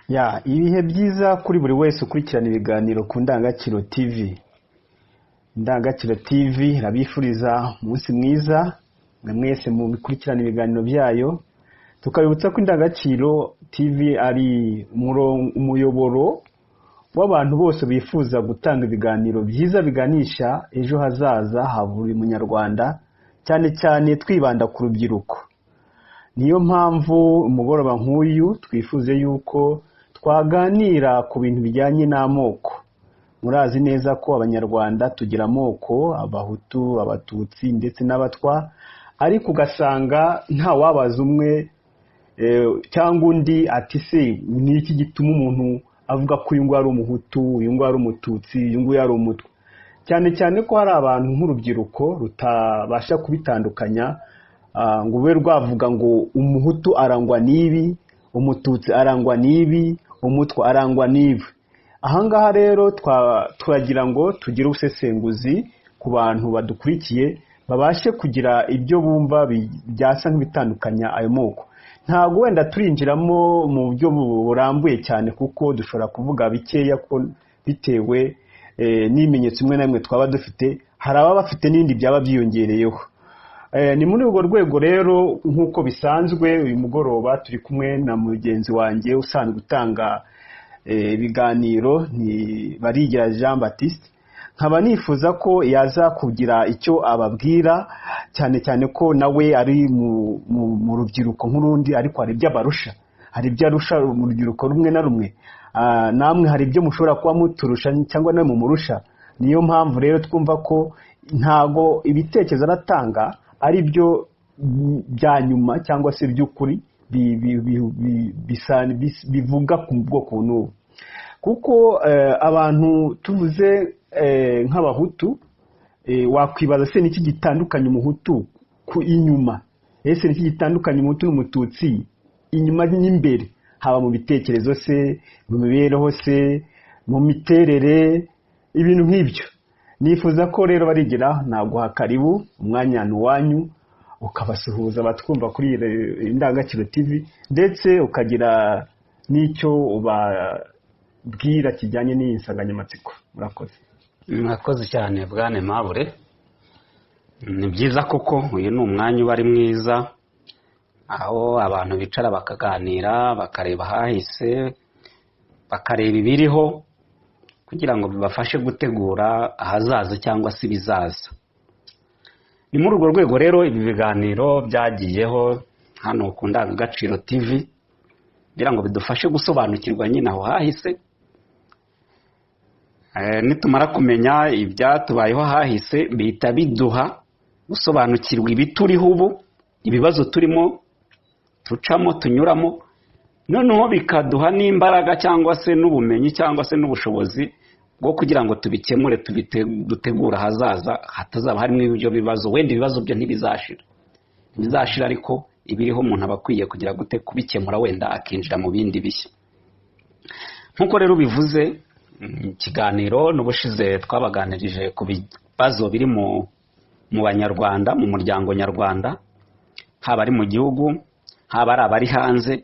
Ya ibihe byiza kuri buri wese ukurikirana ibiganiro ku Ndangagaciro TV. Ndangagaciro TV irabifuriza umunsi mwiza mwe mwese mu bikurikirana ibiganiro byayo. Tukabibutsa ko Indangagaciro TV ari umuyoboro w'abantu bose bifuza gutanga ibiganiro byiza biganisha ejo hazaza ha buri munyarwanda, cyane cyane twibanda ku rubyiruko. Niyo mpamvu umugoroba nk'uyu twifuze yuko twaganira ku bintu bijyanye n'amoko. Murazi neza ko abanyarwanda tugira amoko, abahutu, abatutsi ndetse n'abatwa, ariko ugasanga nta wabaza umwe cyangwa undi ati se ni iki gituma umuntu avuga ko uyu nguyu ari umuhutu, uyu nguyu ari umututsi, uyu nguyu ari umutwa. Cyane cyane ko hari abantu nk'urubyiruko rutabasha kubitandukanya, ngo ube rwavuga ngo umuhutu arangwa n'ibi, umututsi arangwa n'ibi, umutwa arangwa n'ibi. Ahangaha rero turagira ngo tugire ubusesenguzi ku bantu badukurikiye, babashe kugira ibyo bumva byasa nk'ibitandukanya ayo moko. Ntabwo wenda turinjiramo mu buryo burambuye cyane kuko dushobora kuvuga bikeya ko bitewe n'ibimenyetso bimwe na bimwe twaba dufite, hari ababa bafite n'ibindi byaba byiyongereyeho. Ni muri urwo rwego rero nk'uko bisanzwe uyu mugoroba turi kumwe na mugenzi wanjye usanzwe utanga ibiganiro, ni Barigira Jean Baptiste. Nkaba nifuza ko yaza kugira icyo ababwira, cyane cyane ko nawe ari mu rubyiruko nk'urundi, ariko hari ibyo abarusha, hari ibyo arusha mu rubyiruko rumwe na rumwe. Namwe hari ibyo mushobora kuba muturusha cyangwa nawe mumurusha. Niyo mpamvu rero twumva ko ntago ibitekerezo aratanga ari byo bya nyuma cyangwa se by'ukuri bivuga ku bwoko n'ubu. Kuko abantu tuvuze nk'abahutu, wakwibaza se niki gitandukanye umuhutu ku inyuma, ese niki gitandukanye umuhutu n'umututsi inyuma n'imbere, haba mu bitekerezo se, mu mibereho se, mu miterere, ibintu nk'ibyo. Nifuza ko rero Barigira naguha karibu, umwanya wanyu, ukabasuhuza batwumva kuri Indangagaciro TV, ndetse ukagira n'icyo ubabwira kijyanye n'iyi nsanganyamatsiko. Murakoze. Murakoze cyane bwane Mabure. Ni byiza koko uyu ni umwanya uba ari mwiza, aho abantu bicara bakaganira, bakareba hahise, bakareba ibiriho, kugira ngo bibafashe gutegura ahazaza cyangwa se ibizaza. Ni muri urwo rwego rero ibi biganiro byagiyeho hano ku Ndangagaciro TV, kugira ngo bidufashe gusobanukirwa nyine aho hahise. Nitumara kumenya ibyatubayeho hahise, bihita biduha gusobanukirwa ibituriho ubu, ibibazo turimo tucamo tunyuramo, noneho bikaduha n'imbaraga cyangwa se n'ubumenyi cyangwa se n'ubushobozi bwo kugira ngo tubikemure, dutegura hazaza hatazaba harimo ibyo bibazo. Wenda ibibazo byo ntibizashira, ariko ibiriho umuntu aba akwiye kugira gute kubikemura, wenda akinjira mu bindi bishya. Nk'uko rero bivuze, ikiganiro n'ubushize twabaganirije ku bibazo biri mu banyarwanda, mu muryango nyarwanda, haba ari mu gihugu, haba ari abari hanze,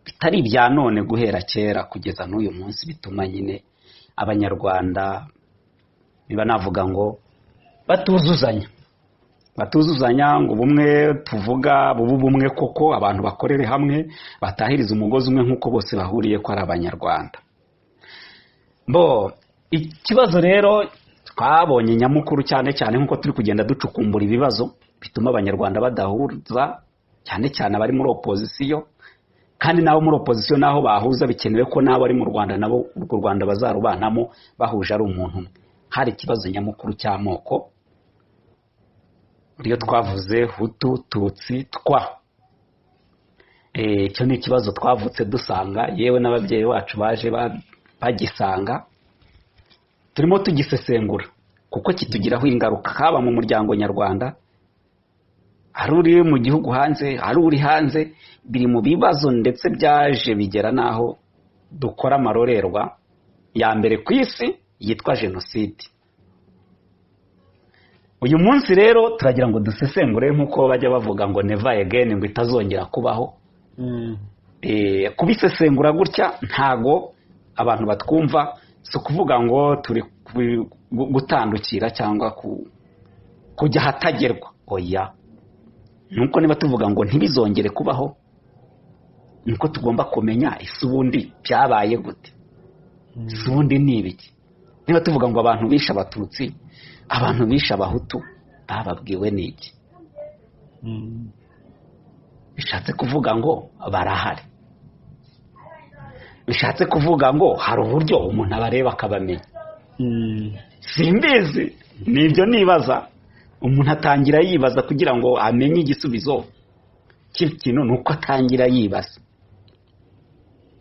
bitari ibya none guhera kera kugeza n'uyu munsi, bituma nyine abanyarwanda biba navuga ngo batuzuzanya ngo bumwe tuvuga bubu bumwe koko, abantu bakorere hamwe, batahiriza umugozi umwe nk'uko bose bahuriye ko ari abanyarwanda. Ikibazo rero twabonye nyamukuru cyane cyane nk'uko turi kugenda ducukumbura ibibazo bituma abanyarwanda badahuza, cyane cyane abari muri opozisiyo, kandi nabo muri opozisiyo naho bahuza bikenewe ko nabo ari mu Rwanda nabo urwo Rwanda bazarubanamo bahuje ari umuntu umwe. Hari ikibazo nyamukuru cy'amoko, iyo twavuze Hutu, Tutsi, Twa. Icyo ni ikibazo twavutse dusanga, yewe n'ababyeyi bacu baje bagisanga, turimo tugisesengura kuko kitugiraho ingaruka, haba mu muryango nyarwanda, ari uri mu gihugu hanze, ari uri hanze. Biri mu bibazo ndetse byaje bigera naho dukora amarorerwa ya mbere ku isi yitwa jenoside. Uyu munsi rero turagira ngo dusesengure nk'uko bajya bavuga ngo never again, ngo itazongera kubaho. kubisesengura gutya ntago abantu batwumva, si ukuvuga ngo turi gutandukira cyangwa kujya ahatagerwa, oya. Nuko niba tuvuga ngo ntibizongere kubaho, nuko tugomba kumenya ese ubundi byabaye gute, ese ubundi ni ibiki. Niba tuvuga ngo abantu bishe Abatutsi, abantu bishe Abahutu, bababwiwe n'iki? Bishatse kuvuga ngo barahari, bishatse kuvuga ngo hari uburyo umuntu abareba akabamenya. Simbizi, nibyo nibaza. Umuntu atangira yibaza kugira ngo amenye igisubizo cy'ikintu, nuko atangira yibaza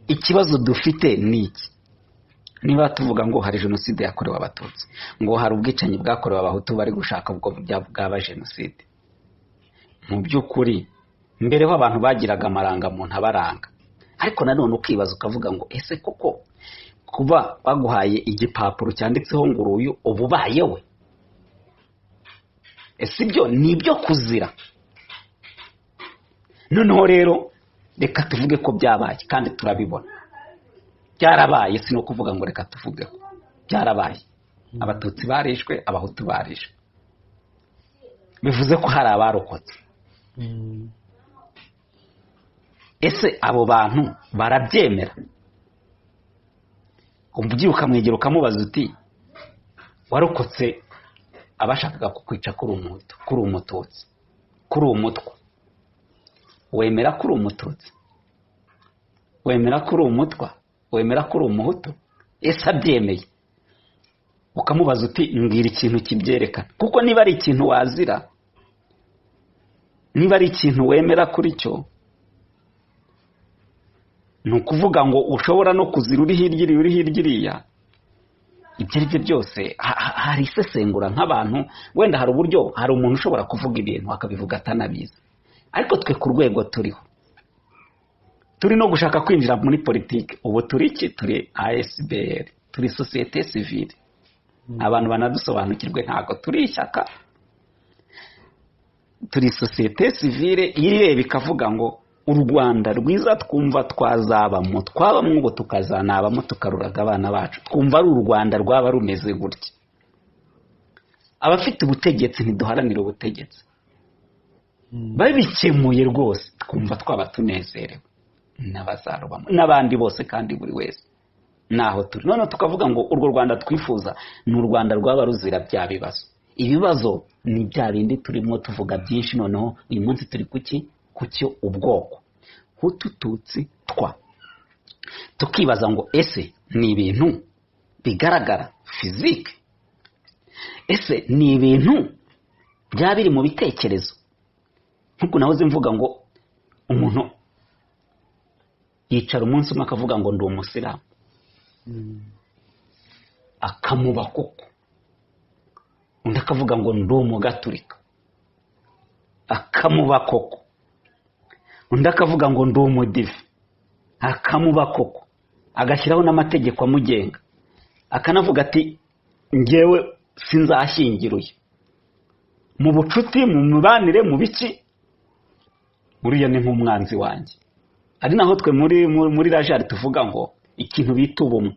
ikibazo dufite ni iki. Niba tuvuga ngo hari jenoside yakorewe Abatutsi, ngo hari ubwicanyi bwakorewe Abahutu bari gushaka ubwo bwaba jenoside, mu by'ukuri mbere ho abantu bagiraga amarangamuntu abaranga, ariko nanone ukibaza ukavuga ngo ese koko kuba baguhaye igipapuro cyanditseho ngo uyu ububaye we, ese ibyo ni ibyo kuzira? Noneho rero reka tuvuge ko byabaye kandi turabibona byarabaye, si no kuvuga ngo reka tuvuge ko byarabaye. Abatutsi barishwe, Abahutu barishwe, bivuze ko hari abarokotse. Ese abo bantu barabyemera? Umubyiruka mwegera ukamubaza uti warokotse abashakaga kukwica kuri umuhutu, kuri umututsi, kuri umutwa, wemera kuri umututsi, wemera kuri umutwa, wemera kuri umuhutu? Ese abyemeye? Ukamubaza uti mbwira ikintu kibyerekana, kuko niba ari ikintu wazira, niba ari ikintu wemera kuri cyo, ni ukuvuga ngo ushobora no kuzira uri hirya iriya. Ibyo ari byo byose hari isesengura nk'abantu. Wenda hari uburyo, hari umuntu ushobora kuvuga ibintu akabivuga atanabizi, ariko twe ku rwego turiho, turi no gushaka kwinjira muri politiki. Ubu turi iki? Turi ASBL, turi sosiyete sivile. Abantu banadusobanukirwe, ntago turi ishyaka, turi sosiyete sivile ireba ikavuga ngo u Rwanda rwiza twumva twazabamo, twabamwe ubu tukazanabamo, tukaruraga abana bacu, twumva ari u Rwanda rwaba rumeze gutya. Abafite ubutegetsi ntiduharanira ubutegetsi, babikemuye rwose twumva twaba tunezerewe, n'abazarubamo n'abandi bose, kandi buri wese naho turi. None tukavuga ngo urwo Rwanda twifuza ni u Rwanda rwaba ruzira bya bibazo. Ibibazo ni bya bindi turimo tuvuga byinshi. Noneho uyu munsi turi kucyo ubwoko Hutu, Tutsi, Twa. Tukibaza ngo ese ni ibintu bigaragara fizike? Ese ni ibintu byaba biri mu bitekerezo? Nkuko nahoze mvuga ngo umuntu yicara umunsi umwe akavuga ngo ndi umusiramu, akamuba koko. Undi akavuga ngo ndi umugaturika, akamuba koko. Undi akavuga ngo ndi umudive, akamuba koko, agashyiraho n'amategeko amugenga, akanavuga ati njyewe sinzashyingiruye. Mu bucuti, mu mibanire, mu biki, uriya ni nk'umwanzi wanjye. Ari naho twe muri rajari tuvuga ngo ikintu bita ubumwe,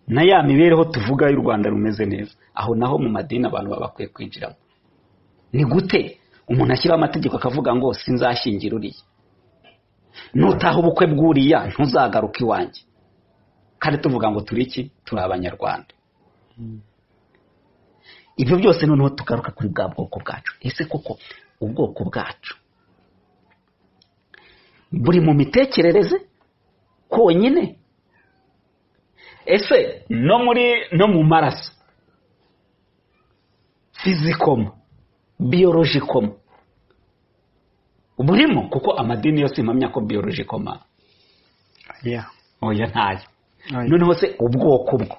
na ya mibereho tuvuga y'u Rwanda rumeze neza, aho naho mu madini abantu baba bakwiye kwinjiramo. Ni gute umuntu ashyiraho amategeko akavuga ngo sinzashyingira uriya, nutaha ubukwe bw'uriya ntuzagaruka iwanjye, kandi tuvuga ngo turi iki? Turi Abanyarwanda. Ibyo byose noneho tugaruka kuri bwa bwoko bwacu. Ese koko ubwoko bwacu buri mu mitekerereze konyine? Ese no mu maraso, fizikoma, biyolojikoma burimo? Kuko amadini yose impamya ko biyolojikoma oya ntayo. Noneho se ubwoko bwo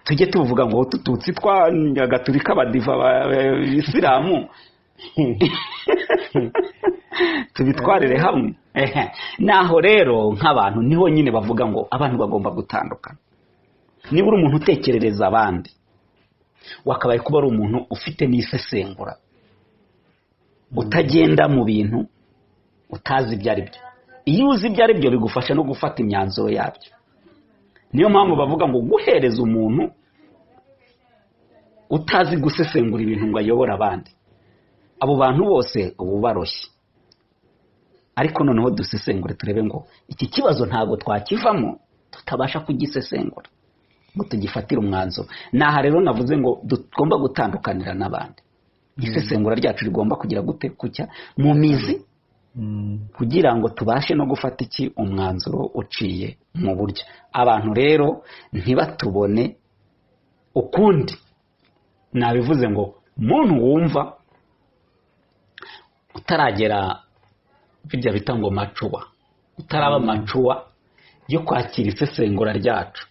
tujye tuvuga ngo Tutsi, Twa, Gaturika, Abadiva, Abisilamu tubitwarire hamwe. Naho rero nk'abantu niho nyine bavuga ngo abantu bagomba gutandukana. Niba uri umuntu utekerereza abandi, wakabaye kuba ari umuntu ufite n'isesengura, utagenda mu bintu utazi ibyo ari byo. iyo uzi ibyo ari byo bigufasha no gufata imyanzuro yabyo. Niyo mpamvu bavuga ngo guhereza umuntu utazi gusesengura ibintu ngo ayobore abandi, abo bantu bose ubu baroshye. Ariko noneho dusesengure turebe ngo iki kibazo ntago twakivamo tutabasha kugisesengura ngo tugifatire umwanzuro. Naha rero navuze ngo tugomba gutandukanira n'abandi. Isesengura ryacu rigomba kugira gute kucya mu mizi kugira ngo tubashe no gufata iki umwanzuro uciye mu buryo. Abantu rero ntibatubone ukundi. Nabivuze ngo muntu wumva utaragera bijya bita ngo macuwa, utaraba macuwa yo kwakira isesengura ryacu,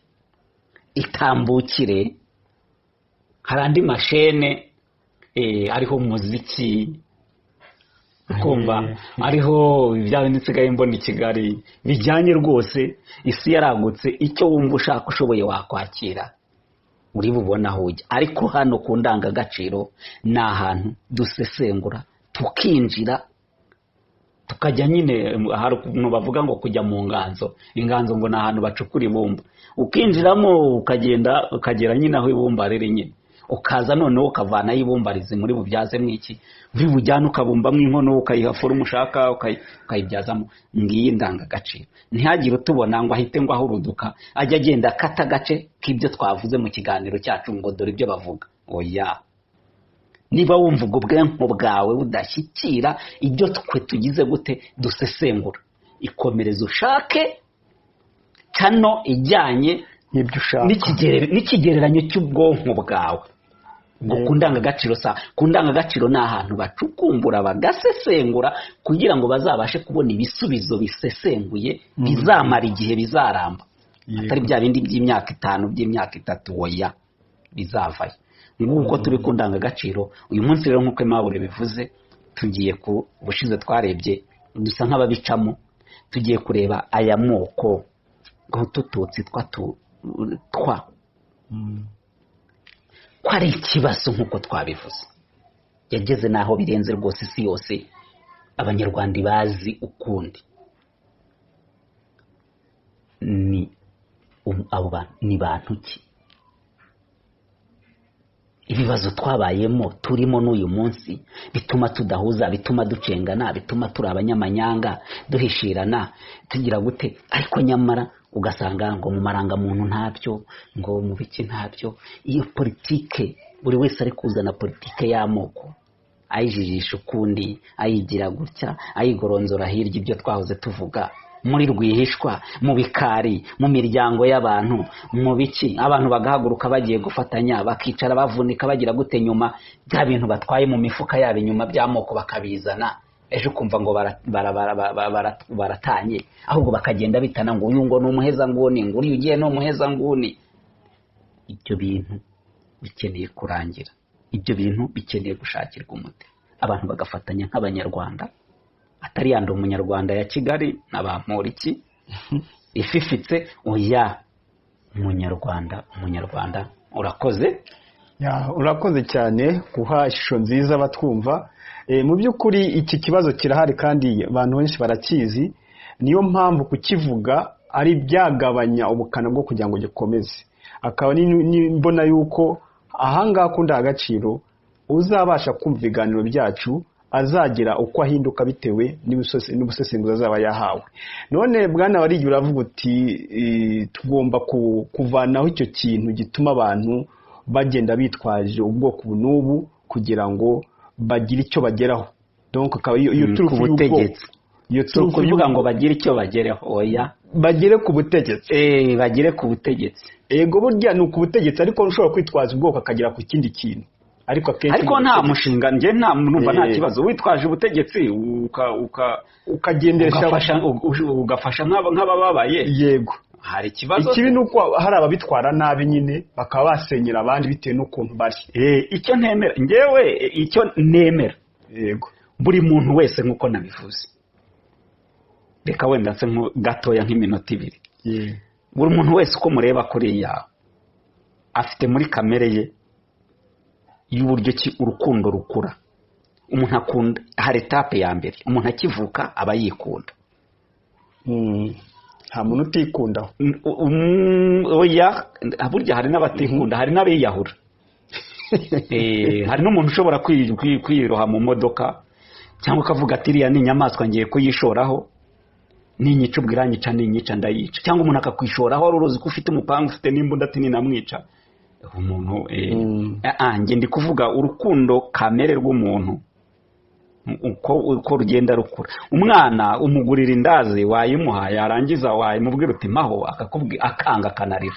itambukire. Hari andi mashene ariho umuziki kumva, ariho ibya bindi nsigaye mbona i Kigali bijyanye rwose. Isi yaragutse, icyo wumva ushaka ushoboye wakwakira uri bubona aho ujya. Ariko hano ku ndangagaciro ni ahantu dusesengura tukinjira tukajya nyine. Hari ukuntu bavuga ngo kujya mu nganzo. Inganzo ngo ni ahantu bacukura ibumba, ukinjiramo ukagenda ukagera nyine aho ibumba riri nyine, ukaza noneho ukavanaho ibumba rizi muri bubyaze mwiki uri bujyana ukabumbamo inkono ukayiha forumu ushaka ukayibyazamo. Ngiyi ndangagaciro. Ntihagire utubona ngo ahite ngo ahuruduka ajya agenda akata agace k'ibyo twavuze mu kiganiro cyacu ngo dore ibyo bavuga. Oya, niba wumva ubwo bwonko bwawe budashyikira ibyo twe tugize gute dusesengura, ikomereza ushake kano ijyanye n'ibyo ushaka n'ikigereranyo cy'ubwonko bwawe. Ku ndangagaciro ku ndangagaciro ni ahantu bacukumbura bagasesengura kugira ngo bazabashe kubona ibisubizo bisesenguye bizamara igihe, bizaramba. Atari bya bindi by'imyaka 5 by'imyaka 3. Oya, bizavayo. Nguko turi ku ndangagaciro. Uyu munsi rero nk'uko Aimable bivuze, tugiye ku bushize twarebye dusa nk'ababicamo, tugiye kureba aya moko nk'utututsi twa ko ari ikibazo nk'uko twabivuze. Yageze naho birenze rwose isi yose abanyarwanda bazi ukundi. Ni abo bantu ni bantu ki? Ibibazo twabayemo turimo n'uyu munsi bituma tudahuza, bituma ducengana, bituma turi abanyamanyanga, duhishirana, tugira gute. Ariko nyamara ugasanga ngo mu marangamuntu ntabyo, ngo mu biki ntabyo. Iyo politike buri wese ari kuzana politike y'amoko, ayijijisha ukundi, ayigira gutya, ayigoronzora hirya ibyo twahoze tuvuga muri rwihishwa, mu bikari, mu miryango y'abantu, mu biki. Abantu bagahaguruka bagiye gufatanya, bakicara bavunika bagira gute, nyuma bya bintu batwaye mu mifuka yabo inyuma by'amoko bakabizana. Ejo kumva ngo baratanye, ahubwo bakagenda bitana ngo uyu ngo ni umuheza nguni, ngo uri ugiye no umuheza nguni. Ibyo bintu bikeneye kurangira, ibyo bintu bikeneye gushakirwa umuti. Abantu bagafatanya nk'abanyarwanda, atari yandi umunyarwanda ya Kigali n'abamporiki ififitse. Oya, umunyarwanda. Urakoze. Urakoze cyane guha ishusho nziza batwumva. Mu by'ukuri iki kibazo kirahari kandi abantu benshi barakizi. Niyo mpamvu kukivuga ari byagabanya ubukana bwo kugira ngo gikomeze. Akaba nimbona yuko ahangaha ku ndangagaciro uzabasha kumva ibiganiro byacu azagira uko ahinduka bitewe n'ubusesenguzi azaba yahawe. None bwana Barigi uravuga uti tugomba kuvanaho icyo kintu gituma abantu bagenda bitwaje ubwoko n'ubu kugira ngo bagire icyo bageraho. Donc akaba iyo turi kubutegetsi, iyo turi kuvuga ngo bagire icyo bageraho. Oya, bagere ku butegetsi. Bagire ku butegetsi. Ego burya ni ku butegetsi, ariko ushobora kwitwaza ubwoko akagera ku kindi kintu. Ariko nta mushinga nje nta numva nta kibazo witwaje ubutegetsi ukagenderesha ugafasha nk'abababaye. Yego, hari ikibazo. Ikibi nuko hari ababitwara nabi nyine bakaba basenyera abandi bitewe n'ukuntu bari. Icyo ntemera ngewe, icyo nemera, yego, buri muntu wese nk'uko nabivuze, reka wenda nse gatoya nk'iminota 2. Buri muntu wese uko mureba kuriya afite muri kamere ye y'uburyo ki urukundo rukura. Umuntu akunda, hari etape ya mbere umuntu akivuka aba yikunda. nta muntu utikundaho. Oya, burya hari n'abatikunda, hari n'abiyahura. Hari n'umuntu ushobora kwiroha mu modoka cyangwa akavuga ati iriya ni inyamaswa ngiye kuyishoraho, ninyica ubwo iranyica, ninyica ndayica. Cyangwa umuntu akakwishoraho wari uruzi ko ufite umupanga, ufite n'imbunda, ati ninamwica umuntu. Njye ndi kuvuga urukundo kamere rw'umuntu uko rugenda rukura. Umwana umugurira indazi, wayimuha, yarangiza wayimubwira uti maho, akanga akanarira,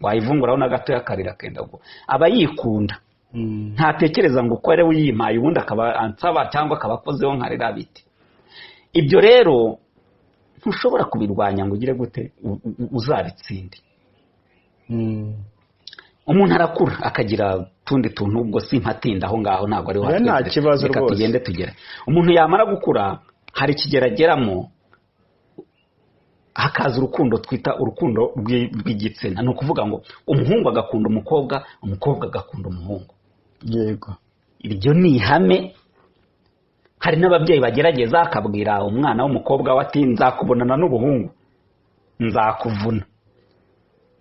wayivunguraho na gato yakarira akenda ngo aba yikunda. Ntatekereza ngo uko ari we yimpaye ubundi akaba ansaba cyangwa akaba akozeho nkarira biti. Ibyo rero ntushobora kubirwanya ngo ugire gute uzabitsinde. Umuntu arakura akagira tundi tuntu, ubwo simpatinda aho ngaho, ntabwo ari hatwe. Nta kibazo rwose. Tugende tugere. Umuntu yamara gukura hari kigerageramo hakaza urukundo twita urukundo rw'igitsina. Ni ukuvuga ngo umuhungu agakunda umukobwa, umukobwa agakunda umuhungu. Yego. Iryo ni ihame. Hari n'ababyeyi bagerageza akabwira umwana w'umukobwa ati nzakubonana n'ubuhungu, nzakuvuna.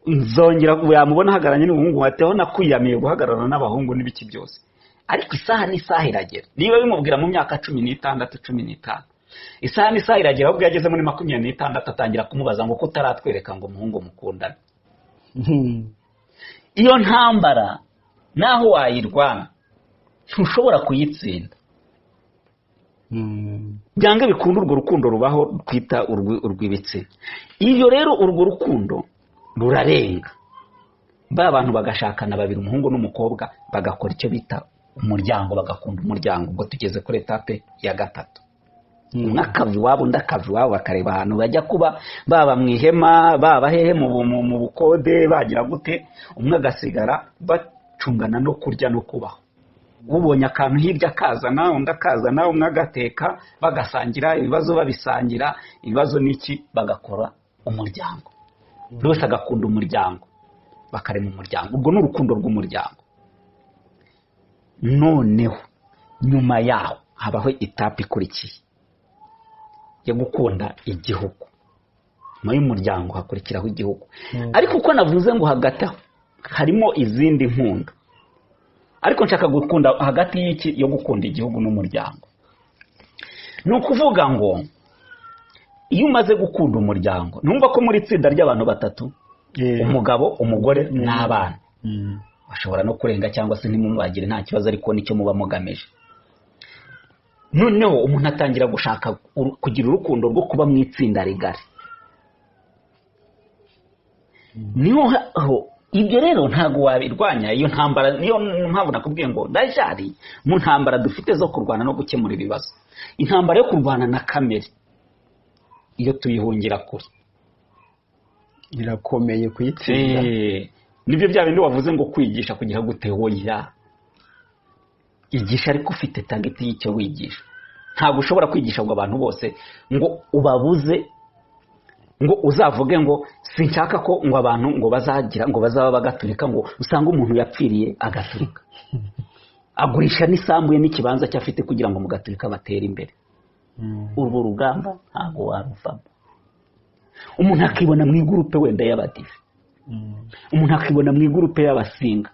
Nzongera yamubona ahagararanye n'ubuhungu, wateho nakwiyamiye guhagararana n'abahungu n'ibiki byose. Ariko isaha n'isaha iragera. Niba bimubwira mu myaka 16, 15, isaha n'isaha iragera, ahubwo yageze muri 26 atangira kumubaza ngo ko utaratwereka ngo umuhungu mukundana. Iyo ntambara naho wayirwana ntushobora kuyitsinda. Byanga bikunda urwo rukundo rubaho twita urw'ibitsina. Iyo rero urwo rukundo rurarenga, bantu bagashakana babiri, umuhungu n'umukobwa, bagakora icyo bita umuryango, bagakunda umuryango. Ubwo tugeze kuri etape ya 3. Umwe akava iwabo, undi akava iwabo, bakareba ahantu bajya kuba, baba mu ihema, baba hehe mu bukode, bagira gute. Umwe agasigara bacungana no kurya no kubaho. Ubonye akantu hirya akazana, undi akazana, umwe agateka, bagasangira ibibazo, babisangira ibibazo n'iki, bagakora umuryango. Buri wese agakunda umuryango, bakarema umuryango. Ubwo ni urukundo rw'umuryango. Noneho nyuma yaho habaho etape ikurikiye yo gukunda igihugu. Nyuma y'umuryango hakurikiraho igihugu. Ariko uko navuze ngo hagati aho harimo izindi nkunda, ariko nshaka gukunda hagati y'iki yo gukunda igihugu n'umuryango. Ni ukuvuga ngo iyo umaze gukunda umuryango, numva ko muri itsinda ry'abantu 3, umugabo, umugore n'abana, bashobora no kurenga cyangwa se ntimubagire, nta kibazo, ariko nicyo muba mugamije. Noneho umuntu atangira gushaka kugira urukundo rwo kuba mu itsinda rigari. Niho ibyo rero ntago wabirwanya. Iyo ntambara niyo mpamvu nakubwiye ngo ndajari mu ntambara dufite zo kurwana no gukemura ibibazo. Intambara yo kurwana na kamere, iyo tuyihungira kure, irakomeye kuyitsinda. Nibyo bya bindi wavuze ngo kwigisha kugira gute. Hoya, igisha ariko ufite target y'icyo wigisha. Ntabwo ushobora kwigisha ngo abantu bose ngo ubabuze, ngo uzavuge ngo sinshaka ko ngo abantu ngo bazagira ngo bazaba bagaturika, ngo usanga umuntu yapfiriye agaturika, agurisha n'isambu ye n'ikibanza cyafite kugira ngo mugaturika batere imbere. Urwo rugamba ntabwo waruvamo. Umuntu akibona mu igurupe wenda y'abadive, umuntu akibona mu igurupe y'abasinga,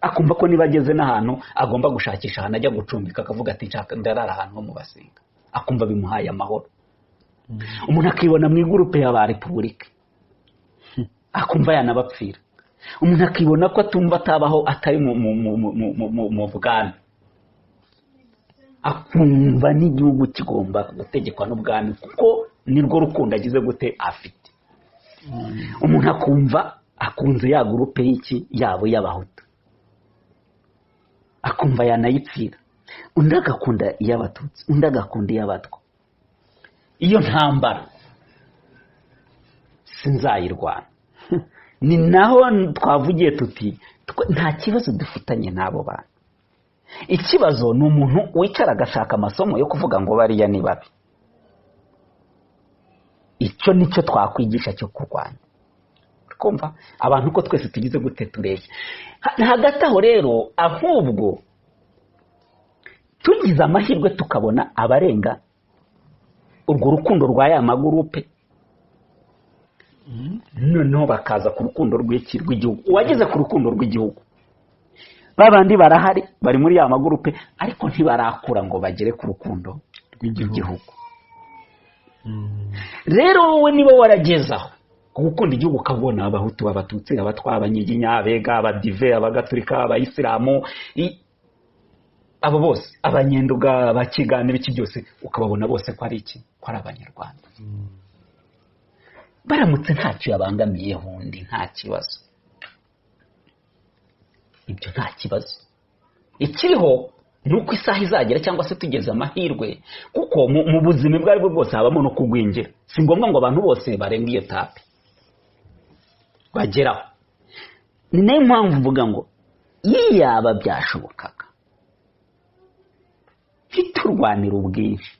akumva ko niba ageze n'ahantu agomba gushakisha ahantu ajya gucumbika, akavuga ati nshaka ndarara ahantu ho mu basinga, akumva bimuhaye amahoro. Umuntu akibona mu igurupe y'aba Repubulika, akumva yanabapfira. Umuntu akibona ko atumva atabaho atari mu bwami, akumva n'igihugu kigomba gutegekwa n'ubwami, kuko nirwo rukundo agize gute afite. Umuntu akumva akunze ya gurupe y'iki yabo y'abahutu, akumva yanayipfira. Undi agakunda iy'abatutsi, undi agakunda iy'abatwa. Iyo ntambara sinzayirwana. Ni naho twavugiye tuti nta kibazo dufitanye n'abo bantu. Ikibazo ni umuntu wicara agashaka amasomo yo kuvuga ngo bariya ni babi. Icyo nicyo twakwigisha cyo kurwanya. Kumva abantu ko twese tugize gute tureshya. Hagati aho rero, ahubwo tugize amahirwe tukabona abarenga urwo rukundo rwa ya magurupe noneho bakaza ku rukundo rw'igihugu. Uwageze ku rukundo rw'igihugu babandi barahari bari muri ya magurupe ariko ntibarakura ngo bagere ku rukundo rw'igihugu. Rero wowe niba waragezaho gukunda igihugu ukabona abahutu, abatutsi, abatwa, abanyiginya, abega, abadive, abagatulika, abayisilamu, abo bose, abanyenduga, abakigana, ibiki byose ukababona bose ko ari iki, ko ari abanyarwanda. Baramutse ntacyo yabangamiyeho undi nta kibazo, ibyo nta kibazo. Ikiriho ni uko isaha izagera cyangwa se tugeze amahirwe, kuko mu buzima bwo aribwo bwose habamo no kugwingira. Si ngombwa ngo abantu bose barenga iyo tapi bageraho. Ni nayo mpamvu mvuga ngo yaba byashobokaga ntiturwanire ubwinshi,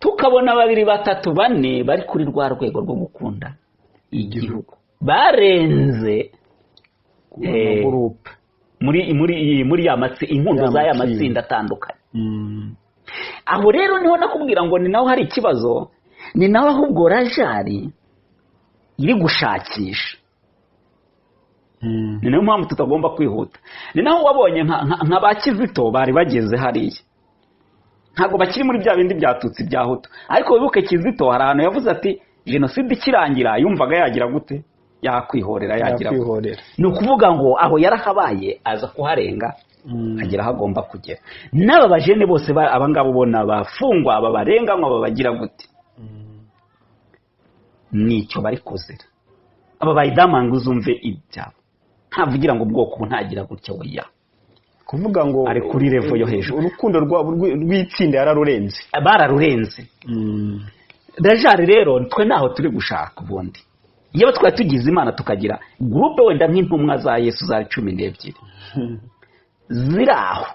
tukabona 2, 3, 4 bari kuri rwa rwego rwo gukunda igihugu, barenze muri ya inkundo za ya matsinda atandukanye. Aho rero niho nakubwira ngo ni naho hari ikibazo, ni naho ahubwo rajari iri gushakisha. Ni nayo mpamvu tutagomba kwihuta. Ni naho wabonye nka ba Kizito bari bageze hariya, ntabwo bakiri muri bya bindi byatutsi bya Hutu. Ariko wibuke Kizito hari ahantu yavuze ati jenoside ikirangira yumvaga yagira gute, yakwihorera, yagira gute. Ni ukuvuga ngo aho yarahabaye aza kuharenga agera hagomba kugera. N'aba bajene bose abangabo ubona bafungwa, aba barenganywa, aba bagira gute, nicyo bari kuzira. Aba bayidamanga uzumve ibyabo, ntavugira ngo ubwoko buntagira gutya weya, kuvuga ngo ari kuri level yo hejuru. Urukundo rw'itsinda yararurenze, bararurenze. Rajari rero twe naho turi gushaka ubundi. Iyo twari tugize Imana tukagira groupe wenda nk'intumwa za Yesu za 12 ziraho,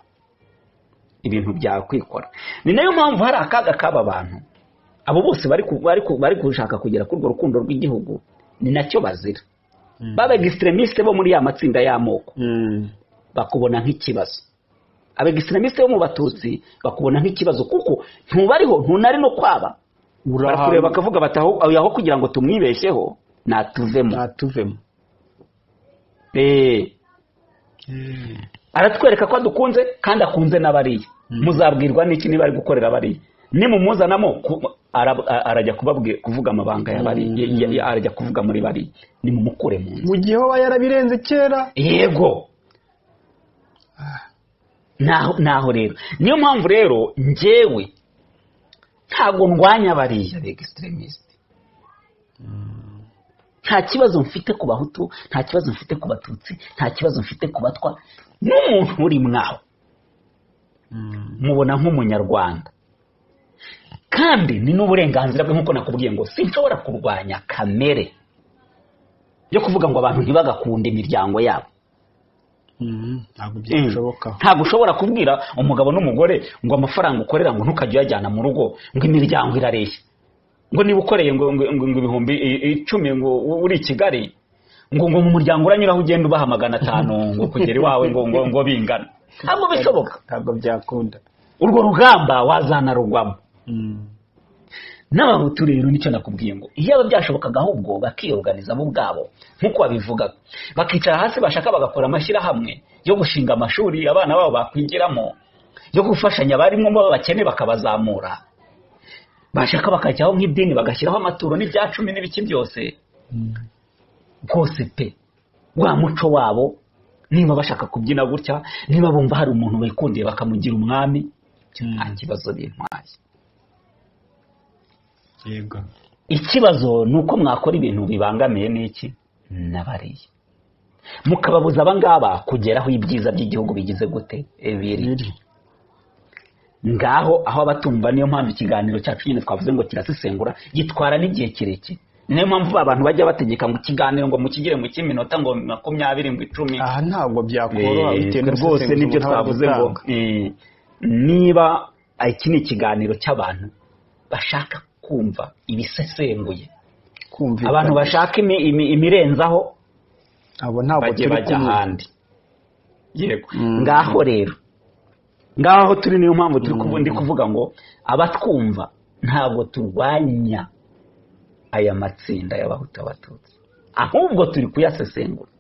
ibintu bya kwikora. Ni nayo mpamvu hari akaga k'aba bantu, abo bose bari gushaka kugera kuri urwo rukundo rw'igihugu, ni nacyo bazira. Baba extremiste bo muri ya matsinda y'amoko bakubona nk'ikibazo, aba extremiste bo mu batutsi bakubona nk'ikibazo, kuko ntubariho, ntunari no kwaba. Barakureba bakavuga bati aho kugira ngo tumwibeshyeho natuvemo. Aratwereka ko adukunze kandi akunze n'abariya. Muzabwirwa n'iki niba ari gukorera abariya? Nimumuzanamo arajya kuvuga amabanga y'abariya, arajya kuvuga muri bariya. Nimumukure mu nzu, mu gihe baba yarabirenze kera. Yego, naho rero niyo mpamvu rero njyewe ntago ndwanya bariya extremiste. Nta kibazo mfite ku bahutu, nta kibazo mfite ku batutsi, nta kibazo mfite ku batwa. N'umuntu uri mwaho mubona nk'umunyarwanda, kandi ni n'uburenganzira bwe. Nkuko nakubwiye ngo sinshobora kurwanya kamere yo kuvuga ngo abantu ntibagakunde imiryango yabo. Ntabwo ushobora kubwira umugabo n'umugore ngo amafaranga ukorera ngo ntukajye uyajyana mu rugo, ngo imiryango irareshya, ngo niba ukoreye ngo ibihumbi 10 ngo uri Kigali, ngo mu muryango uranyuraho ugenda ubaha 500 ngo kugera iwawe ngo bingana. Ntabwo bishoboka, ntabwo byakunda. Urwo rugamba wazanarugwamo. N'abahutu rero nicyo nakubwiye ngo iyo byashobokaga ahubwo bakiyorganiza bo ubwabo nk'uko babivuga, bakicara hasi bashaka bagakora amashyirahamwe yo gushinga amashuri abana babo bakwigiramo, yo gufashanya abarimo b'abakene bakabazamura, bashaka bakajyaho nk'idini bagashyiraho amaturo n'ibya 10 n'ibiki byose. Bwose pe wa muco wabo, niba bashaka kubyina gutya, niba bumva hari umuntu bayikundiye bakamugira umwami, nta kibazo bintwaye. Yego, ikibazo nuko mwakora ibintu bibangamiye n'iki nabariye, mukababuza abangaba kugeraho ibyiza by'igihugu bigize gute biri ngaho. Aho abatumva, niyo mpamvu ikiganiro cyacu nyine twavuze ngo kirasesengura, gitwara n'igihe kirekire. Niyo mpamvu abantu bajya bategeka ngo ikiganiro ngo mukigire mu cy'iminota ngo 20 ngo 10. Aha ntabwo byakoroha bitewe rwose n'ibyo twavuze ngo niba iki ni ikiganiro cy'abantu bashaka kumva ibisesenguye, abantu bashaka imirenzaho, abo ntabwo bajya ahandi. Yego, ngaho rero ngaho turi, niyo mpamvu turi kuvuga ngo abatwumva ntabwo turwanya aya matsinda y'abahutu abatutsi, ahubwo turi kuyasesengura.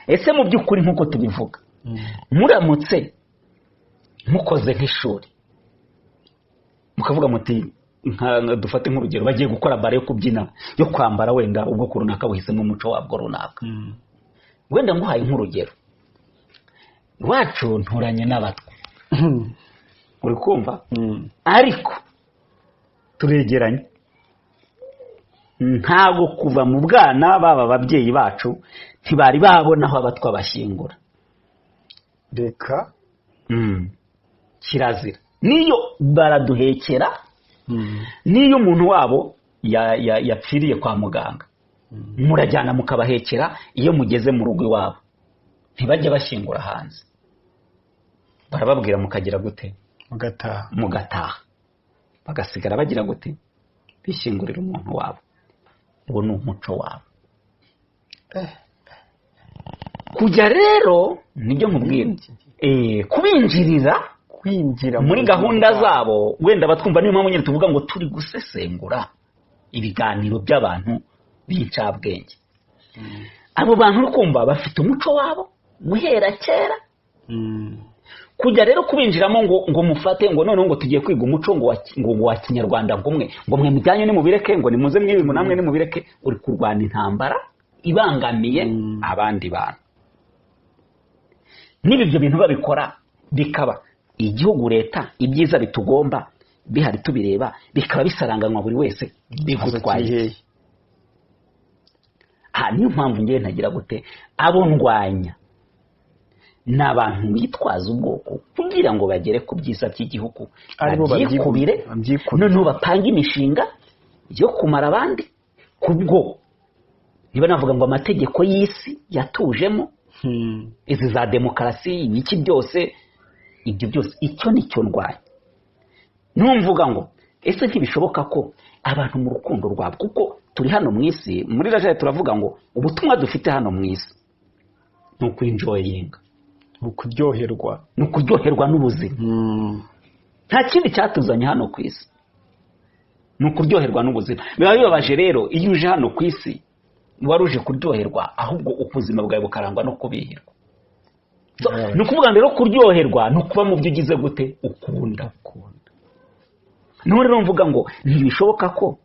Ese mu by'ukuri nk'uko tubivuga, muramutse mukoze nk'ishuri mukavuga muti dufate nk'urugero bagiye gukora bare yo kubyina yo kwambara wenda ubwoko runaka buhisemo umuco wabwo runaka, wenda nguhaye nk'urugero, iwacu nturanye n'abatwa uri kumva, ariko turegeranye. Ntabwo kuva mu bwana baba ababyeyi bacu ntibari babona aho abatwa bashyingura, reka kirazira. Niyo baraduhekera, niyo umuntu wabo yapfiriye kwa muganga, murajyana mukabahekera. Iyo mugeze mu rugo iwabo ntibajya bashyingura hanze, barababwira mukagira gute, mugataha, bagasigara bagira gute, bishyingurira umuntu wabo. Uwo ni umuco wabo. Kujya rero nibyo nkubwira, kwinjira muri gahunda zabo, wenda batwumva. Niyo mpamvu nyine tuvuga ngo turi gusesengura ibiganiro by'abantu b'incabwenge. Abo bantu uri kumva bafite umuco wabo guhera kera. Kujya rero kubinjiramo ngo mufate ngo noneho ngo tugiye kwiga umuco ngo wa kinyarwanda ngo mwe mujyanye nimubireke, ngo nimuze mwibi ngo namwe nimubireke, uri kurwana intambara ibangamiye abandi bantu. Niba ibyo bintu babikora bikaba igihugu, leta, ibyiza bitugomba bihari tubireba, bikaba bisaranganywa buri wese bigutwaye. Niyo mpamvu ngiye ntagira gute, abo ndwanya ni abantu bitwaza ubwoko kugira ngo bagere ku byiza by'igihugu, babyikubire, noneho bapange imishinga yo kumara abandi. Kubwo niba navuga ngo amategeko y'isi yatujemo, izi za demokarasi, ibiki byose, ibyo byose, icyo nicyo ndwanya. Numvuga ngo ese ntibishoboka ko abantu mu rukundo rwabo, kuko turi hano mu isi, muri rajare turavuga ngo ubutumwa dufite hano mu isi ni ukwinjoyinga, ni ukuryoherwa n'ubuzima. Nta kindi cyatuzanye hano ku isi, ni ukuryoherwa n'ubuzima. Biba bibabaje rero iyo uje hano ku isi wari uje kuryoherwa, ahubwo ubuzima bwawe bukarangwa no kubihirwa. Ni ukuvuga rero kuryoherwa ni ukuba mu byo ugize gute, ukunda. Niho rero mvuga ngo ntibishoboka ko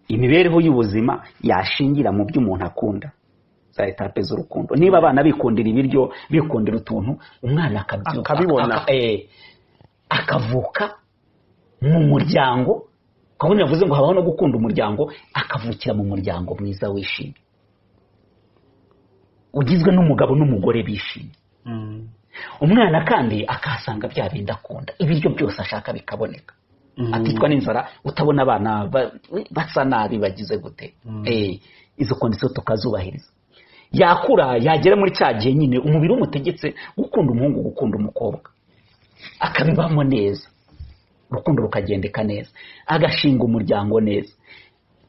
imibereho y'ubuzima yashingira mu byo umuntu akunda, za etape z'urukundo. Niba abana bikundira ibiryo, bikundira utuntu, umwana akabibona, akavuka mu muryango. Kabone yavuze ngo habaho no gukunda umuryango, akavukira mu muryango mwiza wishimye, ugizwe n'umugabo n'umugore bishimye. Umwana kandi akahasanga bya bindi akunda, ibiryo byose ashaka bikaboneka, aticwa n'inzara. Utabona abana basa nabi bagize gute, izo kondisiyo tukazubahiriza. Yakura, yagera muri cya gihe nyine umubiri umutegetse gukunda umuhungu, gukunda umukobwa, akabibamo neza, urukundo rukagendeka neza, agashinga umuryango neza,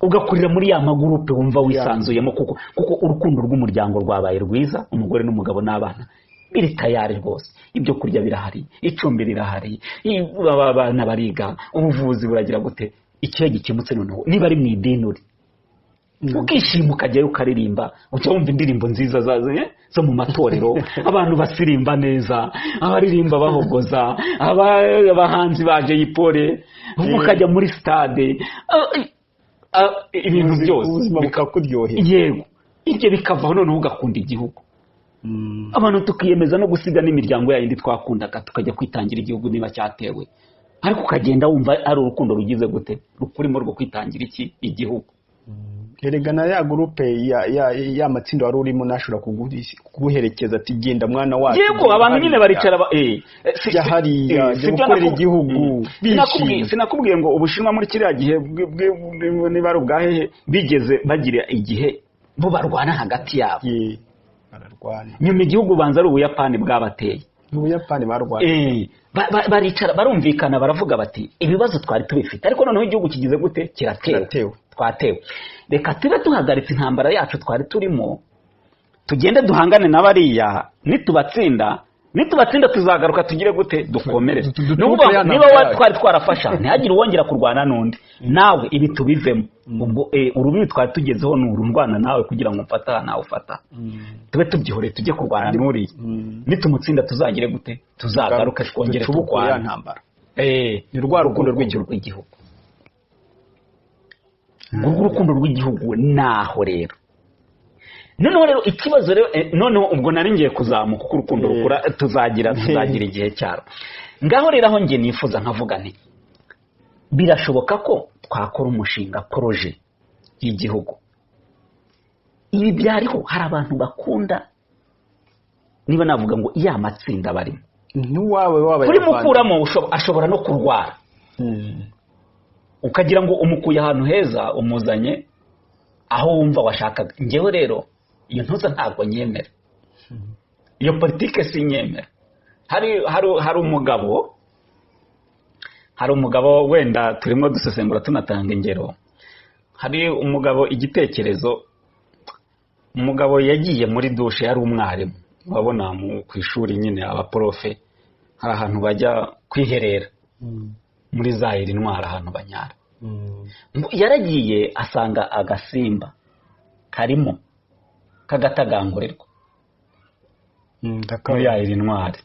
ugakurira muri ya magurupe wumva wisanzuyemo, kuko urukundo rw'umuryango rwabaye rwiza, umugore n'umugabo n'abana biri tayari rwose. Ibyo kurya birahari, icumbi rirahari, abana bariga, ubuvuzi buragira gute. Ikihe gikemutse noneho, niba ari mu idini ukishima, ukajyayo ukaririmba, uca wumva indirimbo nziza zo mu matorero, abantu basirimba neza, abaririmba bahogoza, abahanzi ba Jay Polly, ukajya muri stade, ibintu byose bikakuryohera. Yego, ibyo bikavaho noneho ugakunda igihugu. Abantu tukiyemeza no gusiga n'imiryango yindi twakundaga, tukajya kwitangira igihugu niba cyatewe, ariko ukagenda wumva ari urukundo rugize gute, rukurimo rwo kwitangira igihugu. Eregana ya gurupe ya matsinda wari urimo nashobora kuguherekeza ati genda mwana wacu. Yego, abantu nyine baricara hariya gukorera igihugu. Sinakubwiye ngo Ubushinwa muri kiriya gihe niba ari ubwahehe bigeze bagira igihe bo barwana hagati yabo. Nyuma igihugu banza ari Ubuyapani bwabateye. Ubuyapani barwana. Baricara barumvikana, baravuga bati ibibazo twari tubifite, ariko noneho igihugu kigize gute, kiratewe. Twatewe, reka tube tuhagaritse intambara yacu twari turimo, tugende duhangane na bariya, nitubatsinda nitubatsinda tuzagaruka tugire gute dukomereze Tudutuke niba twari twarafasha ntihagire uwongera kurwana n'undi nawe ibi tubivemo ubwo urubibi twari tugezeho ni urundwana nawe kugira ngo mfata nawe ufata tube tubyihore tujye kurwana n'uriya nitumutsinda tuzagire gute tuzagaruke twongere turwana ni rwa rukundo rw'igihugu urukundo rw'igihugu naho rero noneho rero ikibazo rero noneho ubwo nari ngiye kuzamuka kuko urukundo rukura tuzagira igihe cyaro ngaho rero aho ngiye nifuza nkavuga nti birashoboka ko twakora umushinga proje y'igihugu ibi byariho hari abantu bakunda niba navuga ngo iya matsinda barimo n'uwawe kuri mukuramo ashobora no kurwara ukagira ngo umukuye ahantu heza umuzanye aho wumva washakaga ngewe rero iyo ntuza ntabwo nyemera iyo politike si nyemera hari umugabo wenda turimo dusesengura tunatanga ingero hari umugabo igitekerezo umugabo yagiye muri dushe yari umwarimu wabona ku ishuri nyine abaporofe hari ahantu bajya kwiherera muri za intwara ahantu banyara yaragiye asanga agasimba karimo kagatagangurirwa muri ya intwari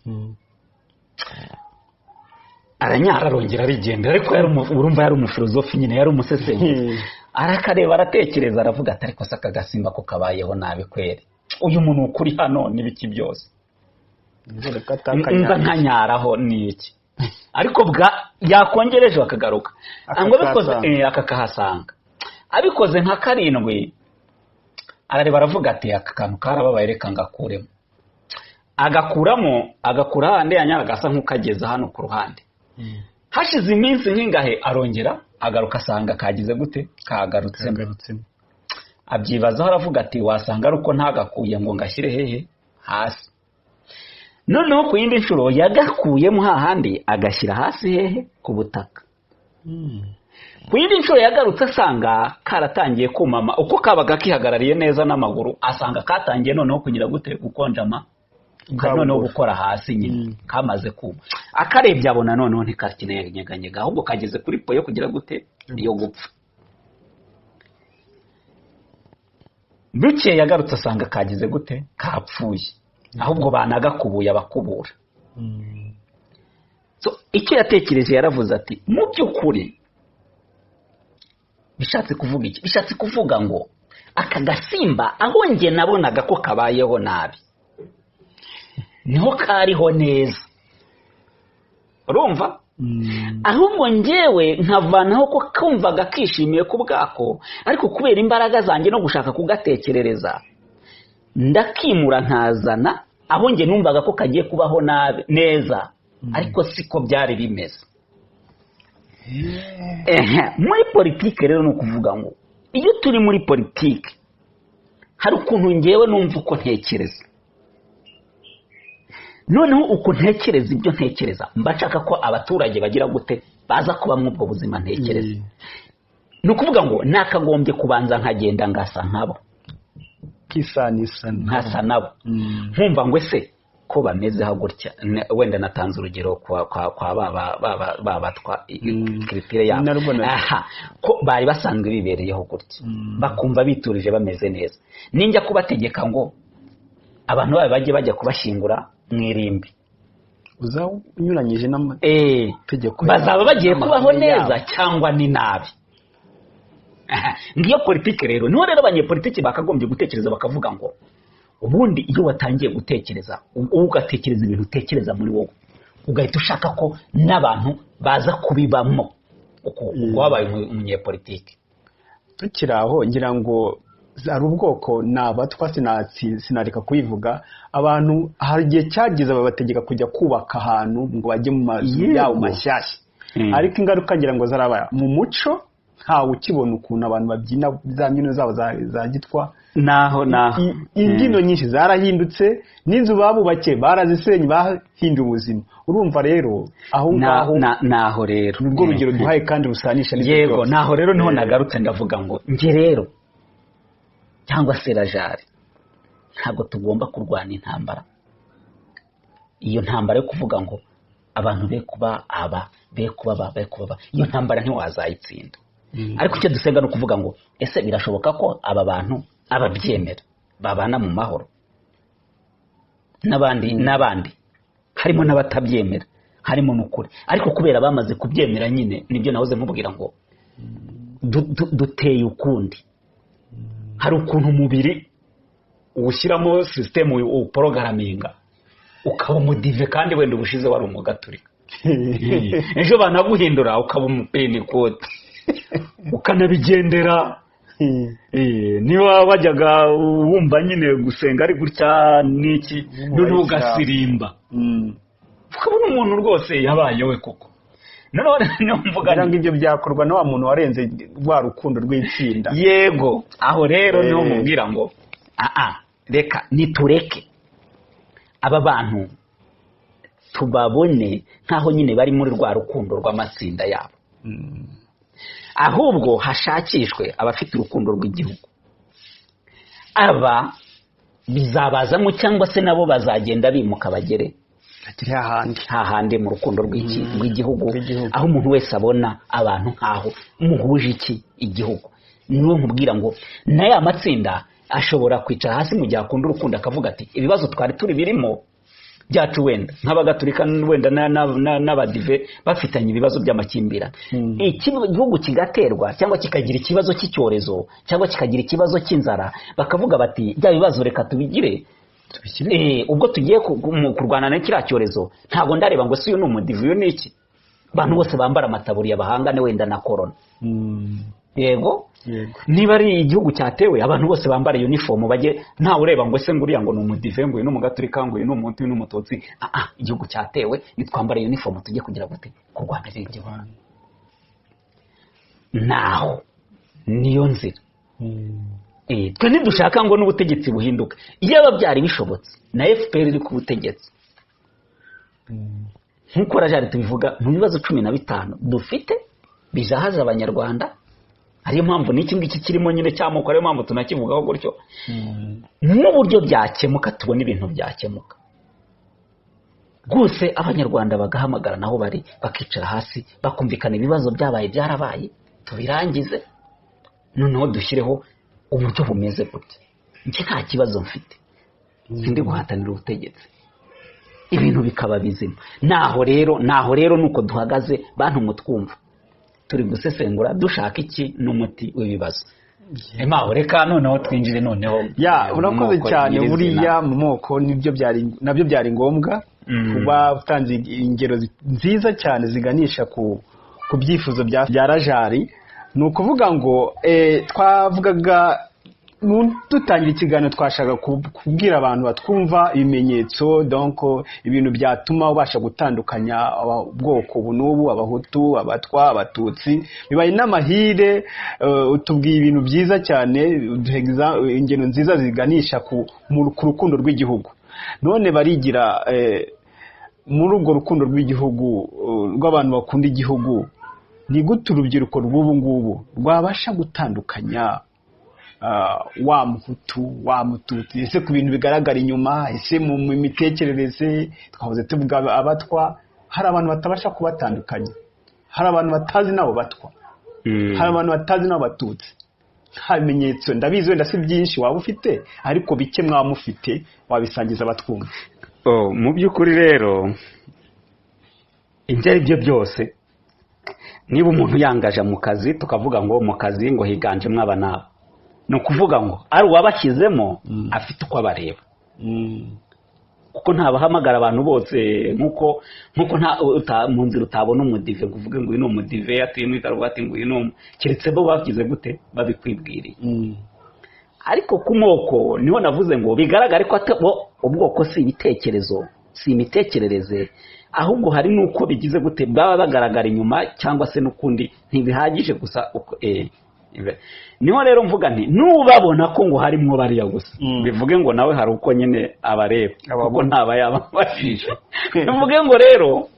aranyara arongera arigenda ariko urumva yari umufilozofi nyine yari umusesenguzi arakareba aratekereza aravuga ati ariko se aka gasimba ko kabayeho nabi kweri uyu muntu ukuri hano n'ibiki byose mba nkanyaraho ni iki ariko yakongereje akagaruka akakahasanga abikoze nka 7 arareba aravuga ati aka kantu karababaye reka ngakuremo agakura handi yanyara gasa nk'ukageza hano ku ruhande hashize iminsi nk'ingahe arongera agaruka asanga kagize gute kagarutsemo abyibazaho aravuga ati wasanga ari uko ntagakuye ngo ngashyire hehe hasi noneho ku yindi nshuro yagakuyemo hahandi agashyira hasi hehe ku butaka ku yindi nshuro yagarutse asanga karatangiye kumama uko kabaga kihagarariye neza n'amaguru asanga katangiye noneho kugira gute gukonjama noneho gukora hasi nyine kamaze kuma akarebye abona noneho ntikarkinyeganyega ahubwo kageze kuri po yo kugira gute yo gupfa buke yagarutse asanga kagize gute kapfuye ahubwo banagakubuye abakubura icyo yatekereje yaravuze ati mu by'ukuri bishatse kuvuga iki bishatse kuvuga ngo aka gasimba aho nge nabonaga ko kabayeho nabi niho kariho neza urumva ahubwo ngewe nkavanaho ko kumvaga kishimiye ku bwako ariko kubera imbaraga zanjye no gushaka kugatekerereza ndakimura ntazana aho nge numvaga ko kagiye kubaho nabi neza ariko siko byari bimeze muri politike rero ni ukuvuga ngo iyo turi muri politike hari ukuntu ngewe numva uko ntekereza noneho uko ntekereza ibyo ntekereza mba nshaka ko abaturage bagira gute baza kuba muri ubwo buzima ntekereza ni ukuvuga ngo nakagombye kubanza nkagenda ngasa nkabo nkasa nabo nkumva ngo ese ko bameze gutya wenda natanze urugero kwa babatwa kiritire yabo ko bari basanzwe bibereyeho gutya bakumva biturije bameze neza ninjya kubategeka ngo abantu babe bajye bajya kubashyingura mu irimbi unyuranyije n'amategeko bazaba bagiye kubaho neza cyangwa ni nabi ngiyo politike rero niho rero abanyepolitiki bakagombye gutekereza bakavuga ngo ubundi iyo watangiye gutekereza ugatekereza ibintu utekereza muri wowe ugahita ushaka ko n'abantu baza kubibamo uko wabaye umunyepolitiki tukiri aho ngira ngo hari ubwoko nabatwa sinareka kubivuga abantu hari igihe cyagize babategeka kujya kubaka ahantu ngo bajye mu mazu yabo mashyashya ariko ingaruka ngira ngo zarabaye mu muco ntawe ukibona ukuntu abantu babyina za mbyino zabo za gitwa naho imbyino nyinshi zarahindutse n'inzu babubakiye barazisenye bahinduye ubuzima urumva rero aho ngaho naho rero nibwo rugero duhaye kandi rusanisha yego naho rero niho nagarutse ndavuga ngo nge rero cyangwa se rajari ntabwo tugomba kurwana intambara iyo ntambara yo kuvuga ngo abantu be kuba aba be kuba iyo ntambara ntiwazayitsinda. Ariko icyo dusenga no kuvuga ngo ese birashoboka ko aba bantu ababyemera babana mu mahoro n'abandi harimo n'abatabyemera harimo n'ukuri, ariko kubera bamaze kubyemera nyine nibyo nahoze nkubwira ngo duteye ukundi. Hari ukuntu umubiri ushyiramo system uporogaraminga ukaba umudive kandi wenda ubushize wari umugaturika ejo banaguhindura ukaba umupentekote ukanabigendera. Niba wajyaga wumva nyine gusenga ari gutya n'iki noneho ugasirimba ukabona umuntu rwose yabayewe koko. None mvuga ngo ibyo byakorwa na wa muntu warenze rwa rukundo rw'itsinda. Yego, aho rero niho mubwira ngo reka nitureke aba bantu tubabone nkaho nyine bari muri rwa rukundo rw'amatsinda yabo, ahubwo hashakishwe abafite urukundo rw'igihugu. Aba bizabazamo cyangwa se nabo bazagenda bimuka bagere hahandi mu rukundo rw'igihugu, aho umuntu wese abona abantu nkaho muhuje igihugu. Niwo nkubwira ngo na ya matsinda ashobora kwicara hasi mu gihe akunda urukundo akavuga ati ibibazo twari turi birimo byacu wenda nk'abagatulika wenda n'abadive bafitanye ibibazo by'amakimbirane, igihugu kigaterwa cyangwa kikagira ikibazo cy'icyorezo cyangwa kikagira ikibazo cy'inzara, bakavuga bati bya bibazo reka tubigire ubwo tugiye kurwana na kiriya cyorezo. Ntabwo ndareba ngo si uyu ni umudive uyu ni iki, abantu bose bambara amataburiya bahangane wenda na korona. Yego, niba ari igihugu cyatewe abantu bose bambara uniform bajye ntawe ureba ngo ese nguriya ngo ni umudive ngo uyu ni umugaturika ngo uyu ni umuntu uyu ni umututsi. Igihugu cyatewe nitwambara uniform tujye kugira gute kurwana n'igihugu. Naho niyo nzira. Twe ntidushaka ngo n'ubutegetsi buhinduka. Iyo byari bishobotse na FPR iri ku butegetsi nk'uko rajari tubivuga mu bibazo 15 dufite bizahaza abanyarwanda. Ariyo mpamvu n'iki ngiki kirimo nyine cyamoko, ariyo mpamvu tunakivugaho gutyo n'uburyo byakemuka, tubona ibintu byakemuka rwose. Abanyarwanda bagahamagara naho bari bakicara hasi bakumvikana ibibazo byabaye byarabaye tubirangize, noneho dushyireho uburyo bumeze gutya. Njye nta kibazo mfite, sindi guhatanira ubutegetsi, ibintu bikaba bizima. Naho rero nuko duhagaze bantu mutwumva turi gusesengura dushaka iki n'umuti w'ibibazo. Emaho reka noneho twinjire noneho. Urakoze cyane. Buriya mu moko nabyo byari ngombwa kuba utanze ingero nziza cyane ziganisha ku byifuzo bya rajari. Ni ukuvuga ngo twavugaga dutangira ikiganiro twashaka kubwira abantu batwumva ibimenyetso, donc ibintu byatuma ubasha gutandukanya ubwoko ubu n'ubu, abahutu, abatwa, abatutsi. Bibaye n'amahire utubwiye ibintu byiza cyane, ingero nziza ziganisha ku rukundo rw'igihugu. None barigira muri urwo rukundo rw'igihugu rw'abantu bakunda igihugu, ni gute urubyiruko rw'ubu ngubu rwabasha gutandukanya wa muhutu wa mututsi? Ese ku bintu bigaragara inyuma, ese mu mitekerereze twahoze tuvuga abatwa, hari abantu batabasha kubatandukanya, hari abantu batazi nabo batwa, hari abantu batazi nabo batutsi. Nta bimenyetso ndabizi wenda si byinshi waba ufite, ariko bike mwaba mufite wabisangiza abatwumva. Mu by'ukuri rero ibyo ari byo byose, niba umuntu yangaje mu kazi tukavuga ngo mu kazi ngo higanjemo aba nabo, ni ukuvuga ngo ari uwabashyizemo afite uko abareba, kuko ntabahamagara abantu bose nk'uko mu nzira utabona umudive ngo uvuge ngo uyu ni umudive atuye mu ikaruvati ngo uyu ni keretse bo bagize gute babikwibwiriye. Ariko ku moko niho navuze ngo bigaragare ko ubwoko si ibitekerezo si imitekerereze, ahubwo hari nuko bigize gute baba bagaragara inyuma cyangwa se n'ukundi ntibihagije gusa niho rero mvuga nti nubabona ko ngo harimo bariya gusa bivuge ngo nawe hari uko nyine abareba kuko ntaba yabafashije. Bivuge ngo rero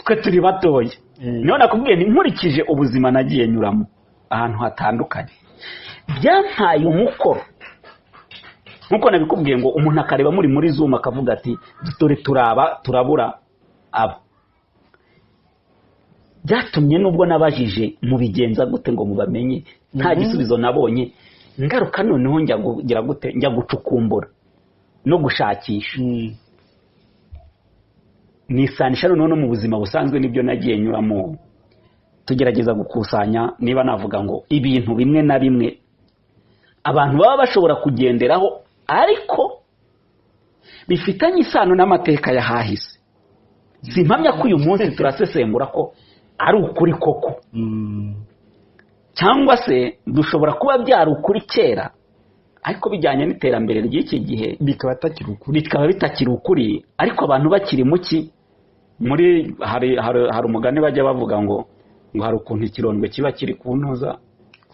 twe turi batoya, niho nakubwiye nkurikije ubuzima nagiye nyuramo ahantu hatandukanye, byampaye umukoro nkuko nabikubwiye ngo umuntu akareba muri Zoom akavuga ati dore turabura abo. Byatumye nubwo nabajije mubigenza gute ngo mubamenye nta gisubizo nabonye, ngaruka noneho njya gucukumbura no gushakisha. Nisanisha noneho no mu buzima busanzwe nibyo nagiye nyuramo, tugerageza gukusanya, niba navuga ngo ibintu bimwe na bimwe abantu baba bashobora kugenderaho ariko bifitanye isano n'amateka yahahise. Simpamya ko uyu munsi turasesengura ko ari ukuri koko, cyangwa se dushobora kuba byari ukuri kera ariko bijyanye n'iterambere ry'iki gihe bikaba bitakiri ukuri, ariko abantu bakiri muki muri hari umugani bajya bavuga ngo hari ukuntu ikirondwe kiba kiri ku ntuza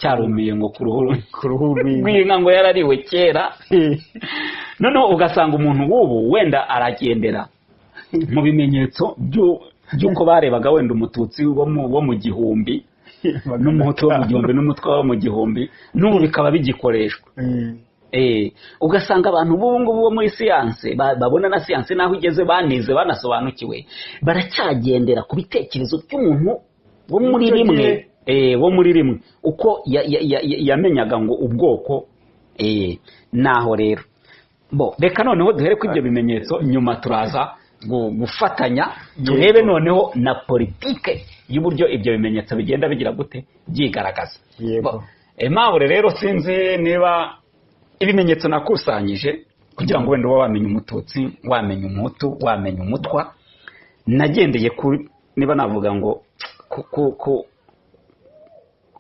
cyarumiye ngo ku ruhu rw'inka ngo yarariwe kera. Noneho ugasanga umuntu w'ubu wenda aragendera mu bimenyetso by'uko barebaga wenda umututsi wo mu gihumbi n'umuhutu wo mu gihumbi n'umutwa wo mu gihumbi, n'ubu bikaba bigikoreshwa. Ugasanga abantu b'ubu ngubu bo muri siyanse babona na siyanse naho igeze, banize banasobanukiwe, baracyagendera ku bitekerezo by'umuntu wo muri rimwe uko yamenyaga ngo ubwoko. Naho rero reka noneho duhere ko ibyo bimenyetso, nyuma turaza gufatanya turebe noneho na politike y'uburyo ibyo bimenyetso bigenda bigira gute byigaragaza. Impamvu rero sinzi niba ibimenyetso nakusanyije kugira ngo wenda wamenya umututsi, wamenya umuhutu, wamenya umutwa, nagendeye niba navuga ngo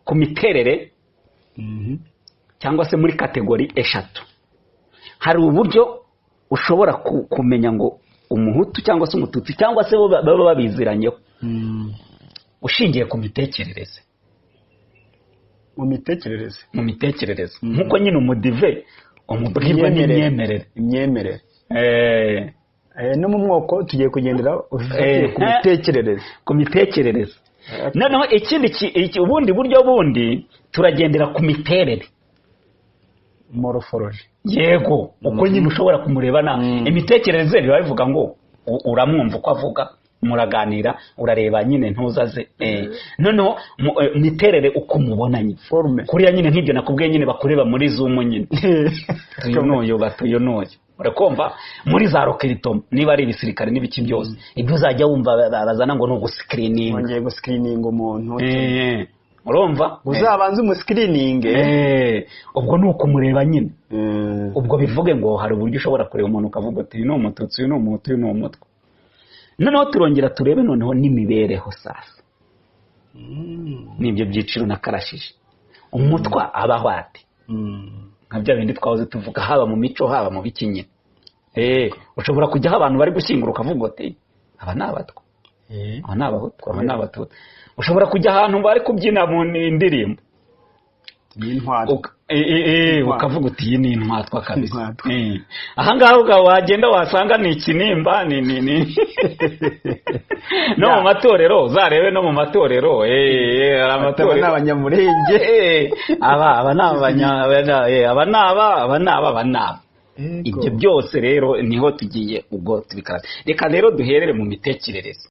ku miterere cyangwa se muri kategori eshatu. Hari uburyo ushobora kumenya ngo umuhutu cyangwa se umututsi cyangwa se baba babiziranyeho ushingiye ku mitekerereze. Mu mitekerereze nkuko nyine umudive umubwirwa n'imyemerere. No mu mwoko tugiye kugendera ku mitekerereze. Noneho ubundi buryo bundi turagendera ku miterere, morphology. Yego, uko nyine ushobora kumureba imitekerereze biba bivuga ngo uramwumva uko avuga, muraganira, urareba nyine ntuzaze. Noneho miterere uko mubona nyine kuriya nyine nk'ibyo nakubwiye nyine bakureba muri Zoom nyine tuyunuye urakumva muri za rokeritomo niba ari ibisirikare n'ibiki byose ibyo uzajya wumva bazana ngo ni ugusikirininga, wongeye gusikirininga umuntu urumva uzabanze umusikirininge, ubwo ni ukumureba nyine. Ubwo bivuge ngo hari uburyo ushobora kureba umuntu ukavuga ati uyu ni umututsi, uyu ni umuhutu, uyu ni umutwa. Noneho turongera turebe noneho n'imibereho sasa, n'ibyo byiciro nakarashije. Umutwa abaho ati nka bya bindi twahoze tuvuga, haba mu mico haba mu bikinyine. Ushobora kujyaho abantu bari gushyingura ukavuga ati aba ni abatwa, aba ni abahutu, aba ni abatutsi. Ushobora kujya ahantu bari kubyina mu ndirimbo ukavuga uti iyi ni intwatwa kabisa. Ahangaha wagenda wasanga ni ikinimba no mu matorero uzarebe, no mu matorero amatorero n'abanyamurenge aba n'aba. Ibyo byose rero niho tugiye ubwo tubikaraza. Reka rero duherere mu mitekerereze.